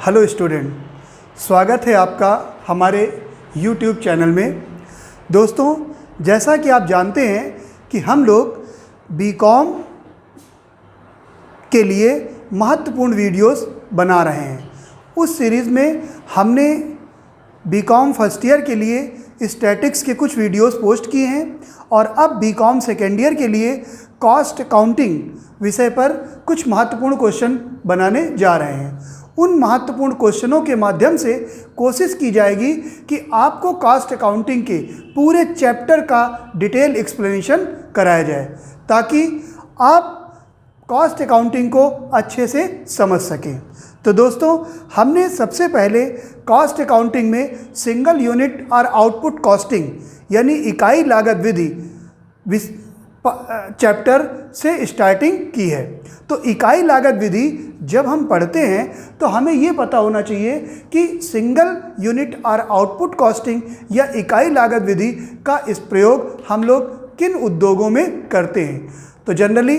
Hello student, स्वागत है आपका हमारे YouTube चैनल में। दोस्तों, जैसा कि आप जानते हैं कि हम लोग बीकॉम के लिए महत्वपूर्ण वीडियोस बना रहे हैं। उस सीरीज़ में हमने बीकॉम फर्स्ट ईयर के लिए स्टैटिक्स के कुछ वीडियोस पोस्ट किए हैं और अब बीकॉम सेकेंड ईयर के लिए कॉस्ट अकाउंटिंग विषय पर कुछ महत्वपूर्ण क्वेश्चन बनाने जा रहे हैं। उन महत्वपूर्ण क्वेश्चनों के माध्यम से कोशिश की जाएगी कि आपको कॉस्ट अकाउंटिंग के पूरे चैप्टर का डिटेल एक्सप्लेनेशन कराया जाए ताकि आप कॉस्ट अकाउंटिंग को अच्छे से समझ सकें। तो दोस्तों, हमने सबसे पहले कॉस्ट अकाउंटिंग में सिंगल यूनिट और आउटपुट कॉस्टिंग यानी इकाई लागत विधि चैप्टर से स्टार्टिंग की है। तो इकाई लागत विधि जब हम पढ़ते हैं तो हमें ये पता होना चाहिए कि सिंगल यूनिट और आउटपुट कॉस्टिंग या इकाई लागत विधि का इस प्रयोग हम लोग किन उद्योगों में करते हैं। तो जनरली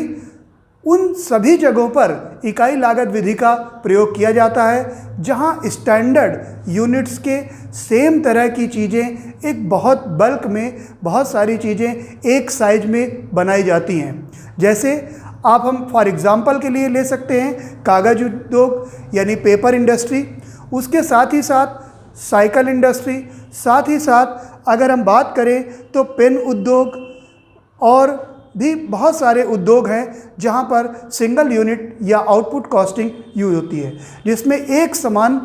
उन सभी जगहों पर इकाई लागत विधि का प्रयोग किया जाता है जहां स्टैंडर्ड यूनिट्स के सेम तरह की चीज़ें एक बहुत बल्क में बहुत सारी चीज़ें एक साइज में बनाई जाती हैं। जैसे हम फॉर एग्ज़ाम्पल के लिए ले सकते हैं कागज़ उद्योग यानी पेपर इंडस्ट्री, उसके साथ ही साथ साइकिल इंडस्ट्री, साथ ही साथ अगर हम बात करें तो पेन उद्योग और भी बहुत सारे उद्योग हैं जहां पर सिंगल यूनिट या आउटपुट कॉस्टिंग यूज होती है, जिसमें एक समान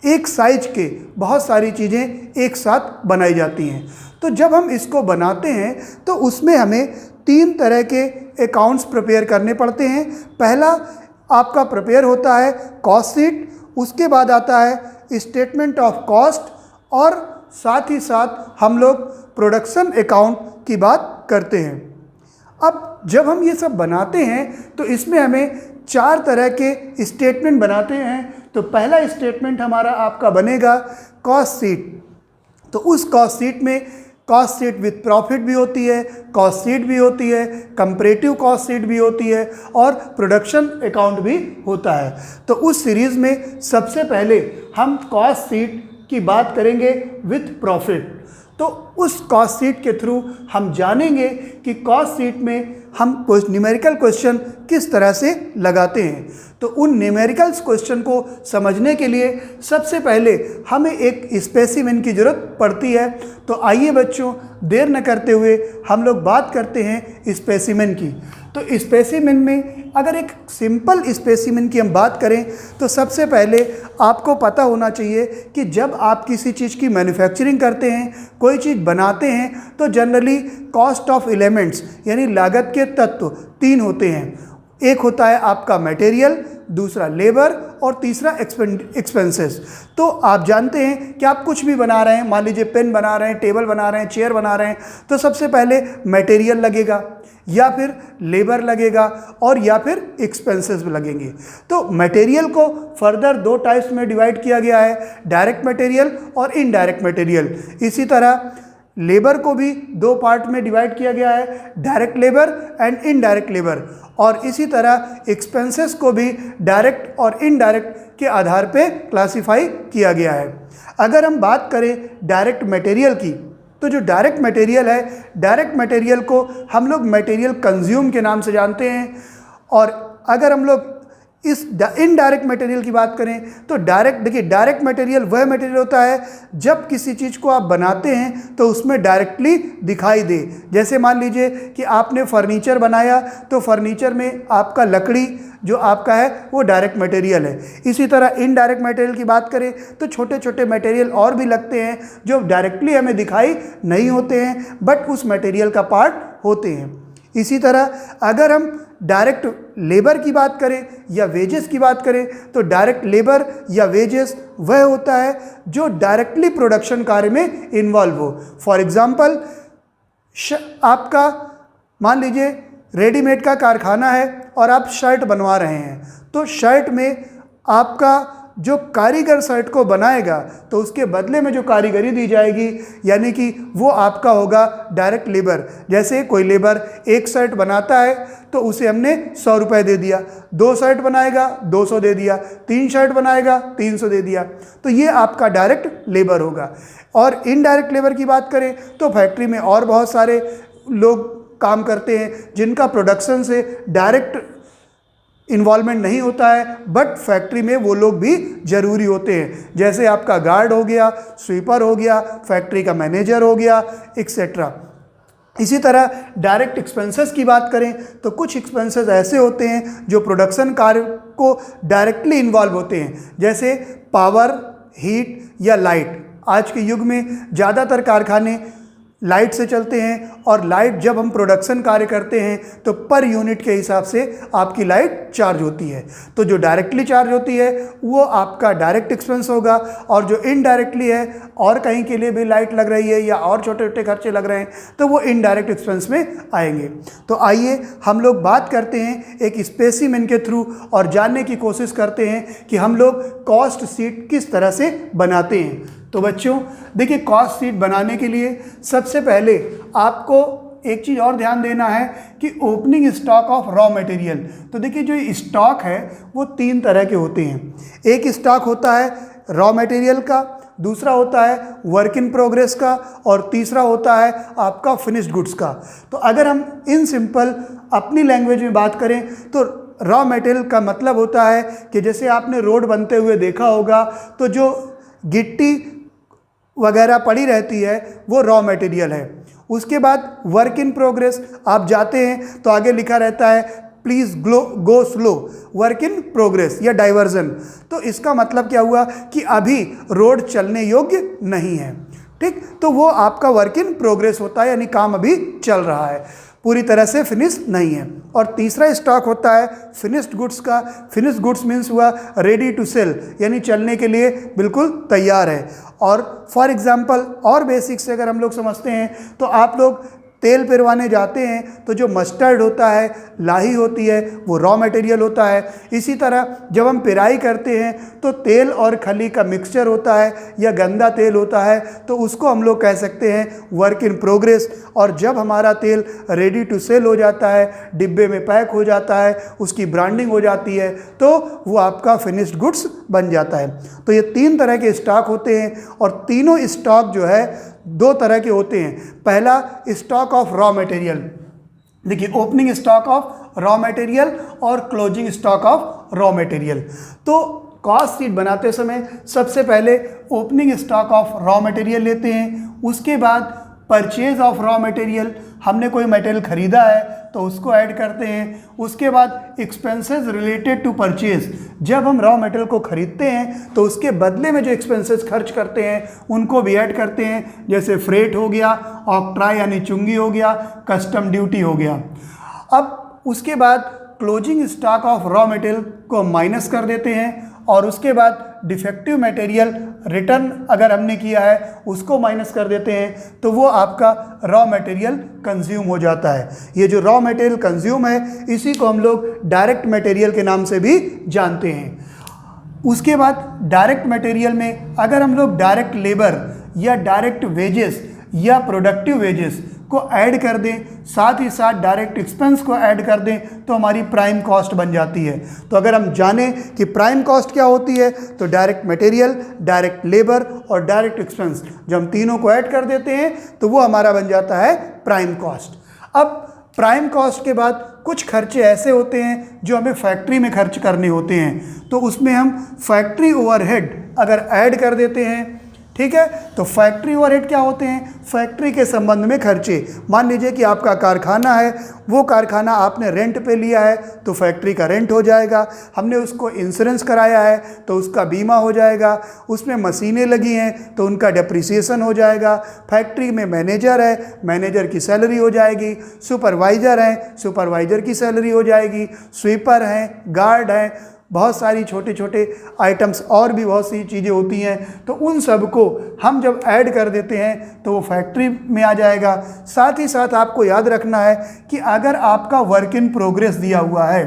एक साइज के बहुत सारी चीज़ें एक साथ बनाई जाती हैं। तो जब हम इसको बनाते हैं तो उसमें हमें 3 तरह के अकाउंट्स प्रिपेयर करने पड़ते हैं। पहला आपका प्रिपेयर होता है कॉस्ट शीट, उसके बाद आता है स्टेटमेंट ऑफ कॉस्ट और साथ ही साथ हम लोग प्रोडक्शन अकाउंट की बात करते हैं। अब जब हम ये सब बनाते हैं तो इसमें हमें 4 तरह के स्टेटमेंट बनाते हैं। तो पहला स्टेटमेंट हमारा आपका बनेगा कॉस्ट शीट। तो उस कॉस्ट शीट में कॉस्ट शीट विथ प्रॉफिट भी होती है, कॉस्ट शीट भी होती है, कंपैरेटिव कॉस्ट शीट भी होती है और प्रोडक्शन अकाउंट भी होता है। तो उस सीरीज़ में सबसे पहले हम कॉस्ट शीट की बात करेंगे विथ प्रॉफिट। तो उस कॉस्ट शीट के थ्रू हम जानेंगे कि कॉस्ट शीट में हम कुछ न्यूमेरिकल क्वेश्चन किस तरह से लगाते हैं। तो उन न्यूमेरिकल्स क्वेश्चन को समझने के लिए सबसे पहले हमें एक स्पेसिमेन की ज़रूरत पड़ती है। तो आइए बच्चों, देर न करते हुए हम लोग बात करते हैं स्पेसिमेन की। तो स्पेसिमेन में अगर एक सिंपल स्पेसिमेन की हम बात करें तो सबसे पहले आपको पता होना चाहिए कि जब आप किसी चीज़ की मैन्युफैक्चरिंग करते हैं, कोई चीज़ बनाते हैं, तो जनरली कॉस्ट ऑफ एलिमेंट्स यानी लागत के तत्व 3 होते हैं। एक होता है आपका मटेरियल, दूसरा लेबर और तीसरा एक्सपेंसेस। तो आप जानते हैं कि आप कुछ भी बना रहे हैं, मान लीजिए पेन बना रहे हैं, टेबल बना रहे हैं, चेयर बना रहे हैं, तो सबसे पहले मटेरियल लगेगा या फिर लेबर लगेगा और या फिर एक्सपेंसेस भी लगेंगे। तो मटेरियल को फर्दर 2 टाइप्स में डिवाइड किया गया है, डायरेक्ट मटेरियल और इनडायरेक्ट मटेरियल। इसी तरह लेबर को भी 2 पार्ट में डिवाइड किया गया है, direct labour and indirect labour. और इसी तरह एक्सपेंसेस को भी डायरेक्ट और इनडायरेक्ट के आधार पे क्लासिफाई किया गया है। अगर हम बात करें डायरेक्ट मटेरियल की, तो जो डायरेक्ट मटेरियल है, डायरेक्ट मटेरियल को हम लोग मटेरियल कंज्यूम के नाम से जानते हैं। और अगर हम लोग इस इनडायरेक्ट मटेरियल की बात करें तो डायरेक्ट मटेरियल वह मटेरियल होता है जब किसी चीज़ को आप बनाते हैं तो उसमें डायरेक्टली दिखाई दे। जैसे मान लीजिए कि आपने फर्नीचर बनाया तो फर्नीचर में आपका लकड़ी जो आपका है वो डायरेक्ट मटेरियल है। इसी तरह इनडायरेक्ट मटेरियल की बात करें तो छोटे छोटे मटेरियल और भी लगते हैं जो डायरेक्टली हमें दिखाई नहीं होते हैं बट उस मटेरियल का पार्ट होते हैं। इसी तरह अगर हम डायरेक्ट लेबर की बात करें या वेजेस की बात करें तो डायरेक्ट लेबर या वेजेस वह होता है जो डायरेक्टली प्रोडक्शन कार्य में इन्वॉल्व हो। फॉर एग्जांपल आपका मान लीजिए रेडीमेड का कारखाना है और आप शर्ट बनवा रहे हैं, तो शर्ट में आपका जो कारीगर शर्ट को बनाएगा तो उसके बदले में जो कारीगरी दी जाएगी यानी कि वो आपका होगा डायरेक्ट लेबर। जैसे कोई लेबर एक शर्ट बनाता है तो उसे हमने 100 रुपये दे दिया, 2 शर्ट बनाएगा 200 दे दिया, 3 शर्ट बनाएगा 300 दे दिया, तो ये आपका डायरेक्ट लेबर होगा। और इनडायरेक्ट लेबर की बात करें तो फैक्ट्री में और बहुत सारे लोग काम करते हैं जिनका प्रोडक्शन से डायरेक्ट इन्वॉल्वमेंट नहीं होता है, बट फैक्ट्री में वो लोग भी ज़रूरी होते हैं। जैसे आपका गार्ड हो गया, स्वीपर हो गया, फैक्ट्री का मैनेजर हो गया, एक्सेट्रा। इसी तरह डायरेक्ट एक्सपेंसेस की बात करें तो कुछ एक्सपेंसेस ऐसे होते हैं जो प्रोडक्शन कार्य को डायरेक्टली इन्वॉल्व होते हैं, जैसे पावर, हीट या लाइट। आज के युग में ज़्यादातर कारखाने लाइट से चलते हैं और लाइट जब हम प्रोडक्शन कार्य करते हैं तो पर यूनिट के हिसाब से आपकी लाइट चार्ज होती है। तो जो डायरेक्टली चार्ज होती है वो आपका डायरेक्ट एक्सपेंस होगा, और जो इनडायरेक्टली है और कहीं के लिए भी लाइट लग रही है या और छोटे छोटे खर्चे लग रहे हैं तो वो इनडायरेक्ट एक्सपेंस में आएंगे। तो आइए हम लोग बात करते हैं एक स्पेसिमेन के थ्रू और जानने की कोशिश करते हैं कि हम लोग कॉस्ट शीट किस तरह से बनाते हैं। तो बच्चों देखिए, कॉस्ट शीट बनाने के लिए सबसे पहले आपको एक चीज़ और ध्यान देना है कि opening stock of raw material. तो देखिए, जो ये स्टॉक है वो 3 तरह के होते हैं। एक स्टॉक होता है रॉ मटेरियल का, दूसरा होता है वर्क इन प्रोग्रेस का, और तीसरा होता है आपका फिनिश्ड गुड्स का। तो अगर हम इन सिंपल अपनी लैंग्वेज में बात करें तो रॉ मटेरियल का मतलब होता है कि जैसे आपने रोड बनते हुए देखा होगा तो जो गिट्टी वगैरह पड़ी रहती है वो रॉ मटेरियल है। उसके बाद वर्क इन प्रोग्रेस, आप जाते हैं तो आगे लिखा रहता है please go slow, work in progress या डाइवर्जन। तो इसका मतलब क्या हुआ कि अभी रोड चलने योग्य नहीं है, ठीक, तो वो आपका वर्क इन प्रोग्रेस होता है, यानी काम अभी चल रहा है, पूरी तरह से फिनिश नहीं है। और तीसरा स्टॉक होता है फिनिश्ड गुड्स का। फिनिश्ड गुड्स मीन्स हुआ रेडी टू सेल, यानी चलने के लिए बिल्कुल तैयार है। और फॉर एग्जांपल और बेसिक से अगर हम लोग समझते हैं तो आप लोग तेल पिरवाने जाते हैं तो जो मस्टर्ड होता है, लाही होती है, वो रॉ मटेरियल होता है। इसी तरह जब हम पिराई करते हैं तो तेल और खली का मिक्सचर होता है या गंदा तेल होता है, तो उसको हम लोग कह सकते हैं वर्क इन प्रोग्रेस। और जब हमारा तेल रेडी टू सेल हो जाता है, डिब्बे में पैक हो जाता है, उसकी ब्रांडिंग हो जाती है, तो वो आपका फिनिश्ड गुड्स बन जाता है। तो ये 3 तरह के स्टॉक होते हैं, और तीनों स्टॉक जो है 2 तरह के होते हैं। पहला स्टॉक ऑफ रॉ मटेरियल, देखिए opening stock of raw material और closing stock of raw material. तो कॉस्ट शीट बनाते समय सबसे पहले opening stock of raw material लेते हैं, उसके बाद परचेज ऑफ रॉ मटेरियल, हमने कोई मटेरियल खरीदा है तो उसको ऐड करते हैं। उसके बाद एक्सपेंसेस रिलेटेड टू परचेज, जब हम रॉ मटेरियल को खरीदते हैं तो उसके बदले में जो एक्सपेंसेस खर्च करते हैं उनको भी ऐड करते हैं, जैसे फ्रेट हो गया, ऑक्ट्रा यानी चुंगी हो गया, कस्टम ड्यूटी हो गया। अब उसके बाद closing stock of raw material को माइनस कर देते हैं, और उसके बाद डिफेक्टिव मटेरियल रिटर्न अगर हमने किया है उसको माइनस कर देते हैं, तो वो आपका रॉ मटेरियल कंज्यूम हो जाता है। ये जो रॉ मटेरियल कंज्यूम है इसी को हम लोग डायरेक्ट मटेरियल के नाम से भी जानते हैं। उसके बाद डायरेक्ट मटेरियल में अगर हम लोग डायरेक्ट लेबर या डायरेक्ट वेजेस या प्रोडक्टिव वेजेस को ऐड कर दें, साथ ही साथ डायरेक्ट एक्सपेंस को ऐड कर दें, तो हमारी प्राइम कॉस्ट बन जाती है। तो अगर हम जानें कि प्राइम कॉस्ट क्या होती है तो डायरेक्ट मटेरियल, डायरेक्ट लेबर और डायरेक्ट एक्सपेंस, जब हम तीनों को ऐड कर देते हैं तो वो हमारा बन जाता है प्राइम कॉस्ट। अब प्राइम कॉस्ट के बाद कुछ खर्चे ऐसे होते हैं जो हमें फैक्ट्री में खर्च करने होते हैं, तो उसमें हम फैक्ट्री ओवरहेड अगर ऐड कर देते हैं, ठीक है। तो फैक्ट्री ओवरहेड क्या होते हैं? फैक्ट्री के संबंध में खर्चे। मान लीजिए कि आपका कारखाना है, वो कारखाना आपने रेंट पे लिया है तो फैक्ट्री का रेंट हो जाएगा। हमने उसको इंश्योरेंस कराया है तो उसका बीमा हो जाएगा। उसमें मशीनें लगी हैं तो उनका डेप्रिसिएशन हो जाएगा। फैक्ट्री में मैनेजर है, मैनेजर की सैलरी हो जाएगी। सुपरवाइज़र हैं, सुपरवाइज़र की सैलरी हो जाएगी। स्वीपर हैं, गार्ड हैं, बहुत सारी छोटे छोटे आइटम्स और भी बहुत सी चीज़ें होती हैं। तो उन सब को हम जब ऐड कर देते हैं तो वो फैक्ट्री में आ जाएगा। साथ ही साथ आपको याद रखना है कि अगर आपका वर्क इन प्रोग्रेस दिया हुआ है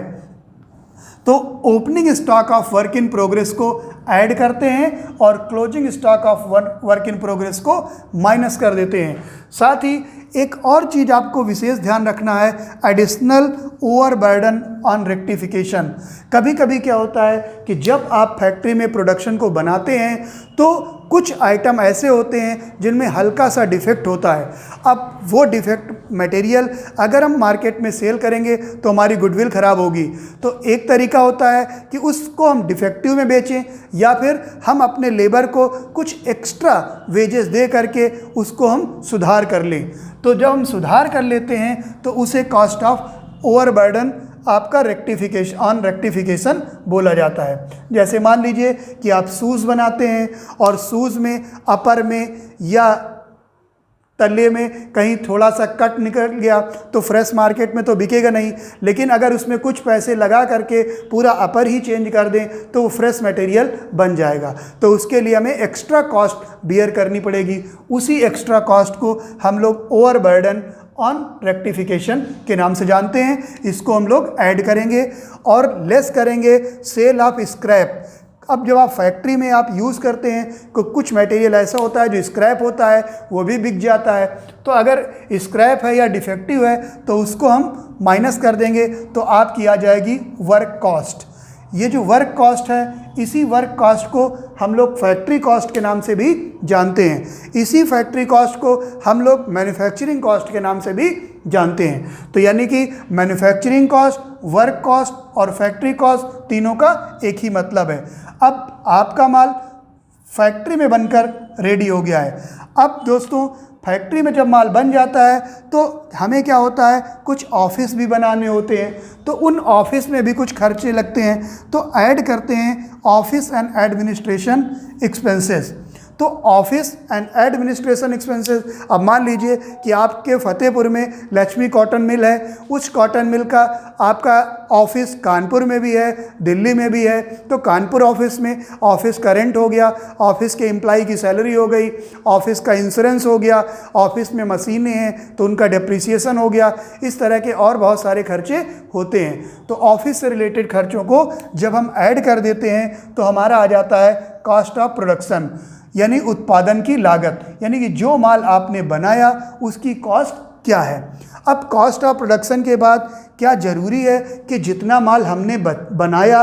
तो opening stock of work in progress को ऐड करते हैं और closing stock of work in progress को माइनस कर देते हैं। साथ ही एक और चीज़ आपको विशेष ध्यान रखना है, एडिशनल ओवरबर्डन ऑन रेक्टिफिकेशन। कभी कभी क्या होता है कि जब आप फैक्ट्री में प्रोडक्शन को बनाते हैं तो कुछ आइटम ऐसे होते हैं जिनमें हल्का सा डिफेक्ट होता है। अब वो डिफेक्ट मटेरियल अगर हम मार्केट में सेल करेंगे तो हमारी गुडविल ख़राब होगी। तो एक तरीका होता है कि उसको हम डिफेक्टिव में बेचें या फिर हम अपने लेबर को कुछ एक्स्ट्रा वेजेस दे करके उसको हम सुधार कर लें। तो जब हम सुधार कर लेते हैं तो उसे कॉस्ट ऑफ ओवरबर्डन आपका रेक्टिफिकेशन बोला जाता है। जैसे मान लीजिए कि आप शूज़ बनाते हैं और शूज़ में अपर में या तले में कहीं थोड़ा सा कट निकल गया तो फ्रेश मार्केट में तो बिकेगा नहीं, लेकिन अगर उसमें कुछ पैसे लगा करके पूरा अपर ही चेंज कर दें तो वो फ्रेश मटेरियल बन जाएगा। तो उसके लिए हमें एक्स्ट्रा कॉस्ट बियर करनी पड़ेगी। उसी एक्स्ट्रा कॉस्ट को हम लोग ओवरबर्डन ऑन रेक्टिफिकेशन के नाम से जानते हैं। इसको हम लोग ऐड करेंगे और लेस करेंगे सेल ऑफ स्क्रैप। अब जब आप फैक्ट्री में आप यूज़ करते हैं तो कुछ मटेरियल ऐसा होता है जो स्क्रैप होता है, वो भी बिक जाता है। तो अगर स्क्रैप है या डिफेक्टिव है तो उसको हम माइनस कर देंगे तो आपकी आ जाएगी वर्क कॉस्ट। ये जो वर्क कॉस्ट है, इसी वर्क कॉस्ट को हम लोग फैक्ट्री कॉस्ट के नाम से भी जानते हैं। इसी फैक्ट्री कॉस्ट को हम लोग मैन्युफैक्चरिंग कॉस्ट के नाम से भी जानते हैं। तो यानी कि मैन्युफैक्चरिंग कॉस्ट, वर्क कॉस्ट और फैक्ट्री कॉस्ट तीनों का एक ही मतलब है। अब आपका माल फैक्ट्री में बनकर रेडी हो गया है। अब दोस्तों फैक्ट्री में जब माल बन जाता है तो हमें क्या होता है, कुछ ऑफिस भी बनाने होते हैं, तो उन ऑफिस में भी कुछ खर्चे लगते हैं। तो ऐड करते हैं ऑफिस एंड एडमिनिस्ट्रेशन एक्सपेंसेस। तो ऑफिस एंड एडमिनिस्ट्रेशन एक्सपेंसेस, अब मान लीजिए कि आपके फतेहपुर में लक्ष्मी कॉटन मिल है, उस कॉटन मिल का आपका ऑफिस कानपुर में भी है, दिल्ली में भी है। तो कानपुर ऑफिस में ऑफिस का रेंट हो गया, ऑफिस के एम्प्लॉई की सैलरी हो गई, ऑफिस का इंश्योरेंस हो गया, ऑफिस में मशीनें हैं तो उनका डेप्रिसिएशन हो गया। इस तरह के और बहुत सारे खर्चे होते हैं। तो ऑफिस से रिलेटेड खर्चों को जब हम ऐड कर देते हैं तो हमारा आ जाता है कॉस्ट ऑफ प्रोडक्शन, यानी उत्पादन की लागत, यानी कि जो माल आपने बनाया उसकी कॉस्ट क्या है। अब कॉस्ट ऑफ प्रोडक्शन के बाद क्या ज़रूरी है कि जितना माल हमने बनाया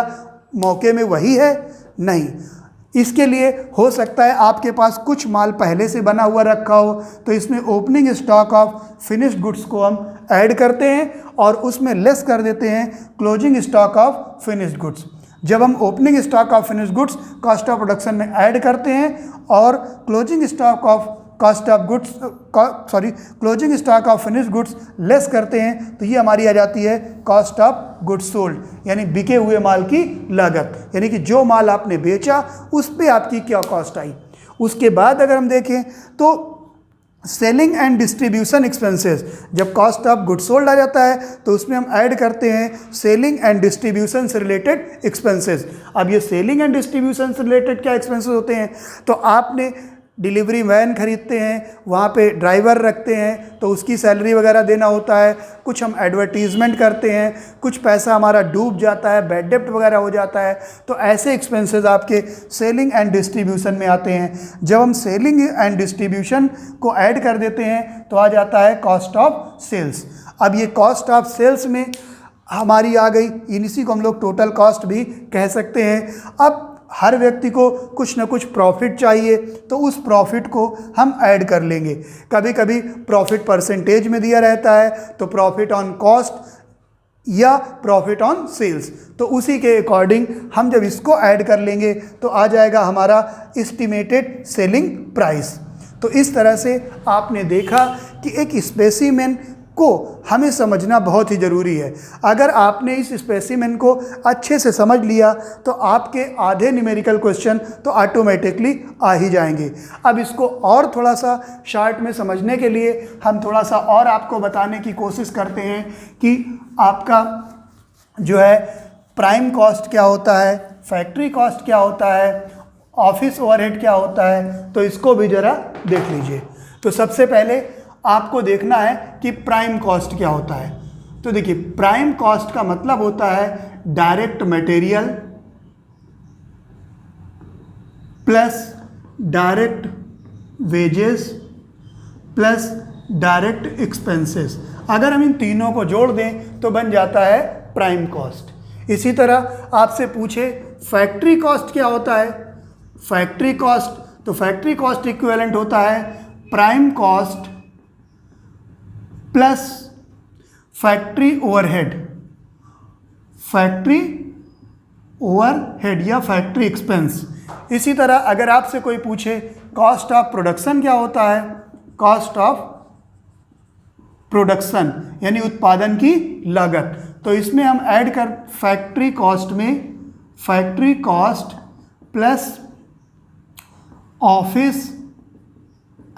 मौके में वही है? नहीं। इसके लिए हो सकता है आपके पास कुछ माल पहले से बना हुआ रखा हो, तो इसमें opening stock of finished goods को हम ऐड करते हैं और उसमें लेस कर देते हैं closing stock of finished goods. जब हम opening stock of finished goods cost of production में ऐड करते हैं और closing stock of closing stock of finished goods less करते हैं तो ये हमारी आ जाती है कॉस्ट ऑफ गुड्स सोल्ड, यानी बिके हुए माल की लागत, यानी कि जो माल आपने बेचा उस पे आपकी क्या कॉस्ट आई। उसके बाद अगर हम देखें तो सेलिंग एंड डिस्ट्रीब्यूशन एक्सपेंसेस, जब कॉस्ट ऑफ गुड्स सोल्ड आ जाता है तो उसमें हम ऐड करते हैं सेलिंग एंड डिस्ट्रीब्यूशन से रिलेटेड एक्सपेंसेस। अब ये सेलिंग एंड डिस्ट्रीब्यूशन से रिलेटेड क्या एक्सपेंसेस होते हैं, तो आपने डिलीवरी वैन खरीदते हैं, वहाँ पे ड्राइवर रखते हैं तो उसकी सैलरी वगैरह देना होता है, कुछ हम एडवर्टीज़मेंट करते हैं, कुछ पैसा हमारा डूब जाता है, बैड डेप्ट वगैरह हो जाता है, तो ऐसे एक्सपेंसेस आपके सेलिंग एंड डिस्ट्रीब्यूशन में आते हैं। जब हम सेलिंग एंड डिस्ट्रीब्यूशन को ऐड कर देते हैं तो आ जाता है कॉस्ट ऑफ सेल्स। अब ये कॉस्ट ऑफ सेल्स में हमारी आ गई, इसी को हम लोग टोटल कॉस्ट भी कह सकते हैं। अब हर व्यक्ति को कुछ ना कुछ प्रॉफिट चाहिए तो उस प्रॉफिट को हम ऐड कर लेंगे। कभी कभी प्रॉफिट परसेंटेज में दिया रहता है तो प्रॉफिट ऑन कॉस्ट या प्रॉफिट ऑन सेल्स, तो उसी के अकॉर्डिंग हम जब इसको ऐड कर लेंगे तो आ जाएगा हमारा एस्टिमेटेड सेलिंग प्राइस। तो इस तरह से आपने देखा कि एक स्पेसिमेन को हमें समझना बहुत ही ज़रूरी है। अगर आपने इस स्पेसिमेन को अच्छे से समझ लिया तो आपके आधे न्यूमेरिकल क्वेश्चन तो ऑटोमेटिकली आ ही जाएंगे। अब इसको और थोड़ा सा शार्ट में समझने के लिए हम थोड़ा सा और आपको बताने की कोशिश करते हैं कि आपका जो है प्राइम कॉस्ट क्या होता है, फैक्ट्री कॉस्ट क्या होता है, ऑफिस ओवरहेड क्या होता है, तो इसको भी ज़रा देख लीजिए। तो सबसे पहले आपको देखना है कि प्राइम कॉस्ट क्या होता है। तो देखिए प्राइम कॉस्ट का मतलब होता है direct material plus direct wages plus direct expenses. अगर हम इन तीनों को जोड़ दें तो बन जाता है प्राइम कॉस्ट। इसी तरह आपसे पूछे फैक्ट्री कॉस्ट क्या होता है, फैक्ट्री कॉस्ट, तो फैक्ट्री कॉस्ट इक्विवेलेंट होता है prime cost plus factory overhead, factory overhead या फैक्ट्री एक्सपेंस। इसी तरह अगर आपसे कोई पूछे कॉस्ट ऑफ प्रोडक्शन क्या होता है, कॉस्ट ऑफ प्रोडक्शन यानी उत्पादन की लागत, तो इसमें हम ऐड कर फैक्ट्री कॉस्ट में factory cost plus office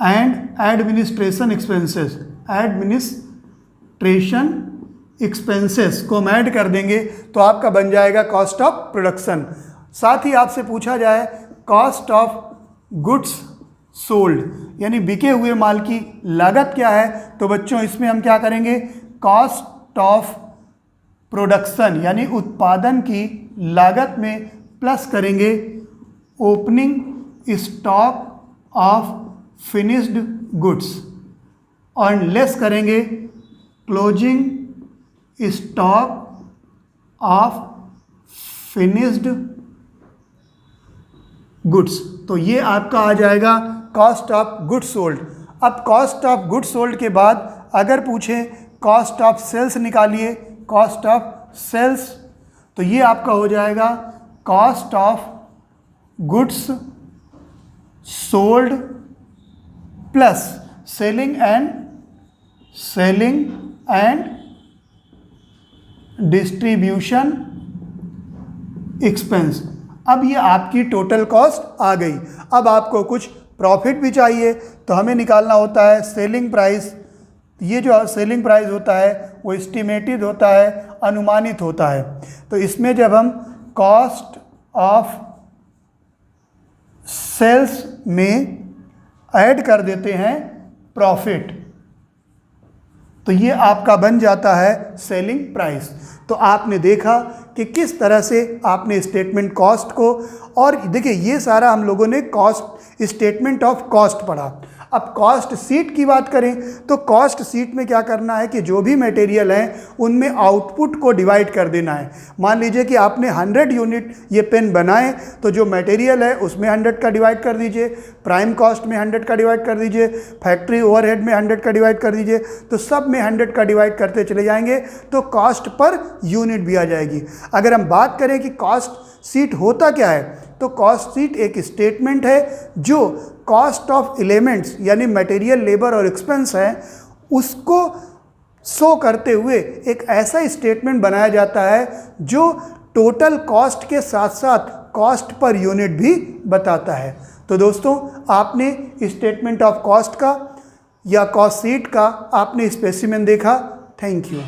and administration expenses, administration expenses को हम ऐड कर देंगे तो आपका बन जाएगा कॉस्ट ऑफ प्रोडक्शन। साथ ही आपसे पूछा जाए कॉस्ट ऑफ गुड्स सोल्ड यानी बिके हुए माल की लागत क्या है, तो बच्चों इसमें हम क्या करेंगे, कॉस्ट ऑफ प्रोडक्शन यानी उत्पादन की लागत में प्लस करेंगे opening stock of finished goods और लेस करेंगे closing stock of finished goods. तो ये आपका आ जाएगा कॉस्ट ऑफ गुड्स सोल्ड। अब कॉस्ट ऑफ गुड्स सोल्ड के बाद अगर पूछें कॉस्ट ऑफ सेल्स निकालिए, कॉस्ट ऑफ सेल्स, तो ये आपका हो जाएगा cost of goods sold plus selling and distribution expense. अब ये आपकी टोटल कॉस्ट आ गई। अब आपको कुछ प्रॉफिट भी चाहिए तो हमें निकालना होता है सेलिंग प्राइस। ये जो सेलिंग प्राइस होता है वो एस्टिमेटेड होता है, अनुमानित होता है। तो इसमें जब हम कॉस्ट ऑफ सेल्स में ऐड कर देते हैं प्रॉफिट तो ये आपका बन जाता है सेलिंग प्राइस। तो आपने देखा कि किस तरह से आपने स्टेटमेंट कॉस्ट को, और देखिए ये सारा हम लोगों ने कॉस्ट स्टेटमेंट ऑफ कॉस्ट पढ़ा। अब कॉस्ट सीट की बात करें तो कॉस्ट सीट में क्या करना है कि जो भी मटेरियल हैं उनमें आउटपुट को डिवाइड कर देना है। मान लीजिए कि आपने 100 यूनिट ये पेन बनाए तो जो मटेरियल है उसमें 100 का डिवाइड कर दीजिए, प्राइम कॉस्ट में 100 का डिवाइड कर दीजिए, फैक्ट्री ओवरहेड में 100 का डिवाइड कर दीजिए, तो सब में 100 का डिवाइड करते चले जाएंगे तो कॉस्ट पर यूनिट भी आ जाएगी। अगर हम बात करें कि कॉस्ट सीट होता क्या है तो कॉस्ट सीट एक स्टेटमेंट है जो कॉस्ट ऑफ एलिमेंट्स यानी मटेरियल, लेबर और एक्सपेंस है उसको शो करते हुए एक ऐसा स्टेटमेंट बनाया जाता है जो टोटल कॉस्ट के साथ साथ कॉस्ट पर यूनिट भी बताता है। तो दोस्तों आपने स्टेटमेंट ऑफ कॉस्ट का या कॉस्ट सीट का आपने स्पेसिमेन देखा। Thank you.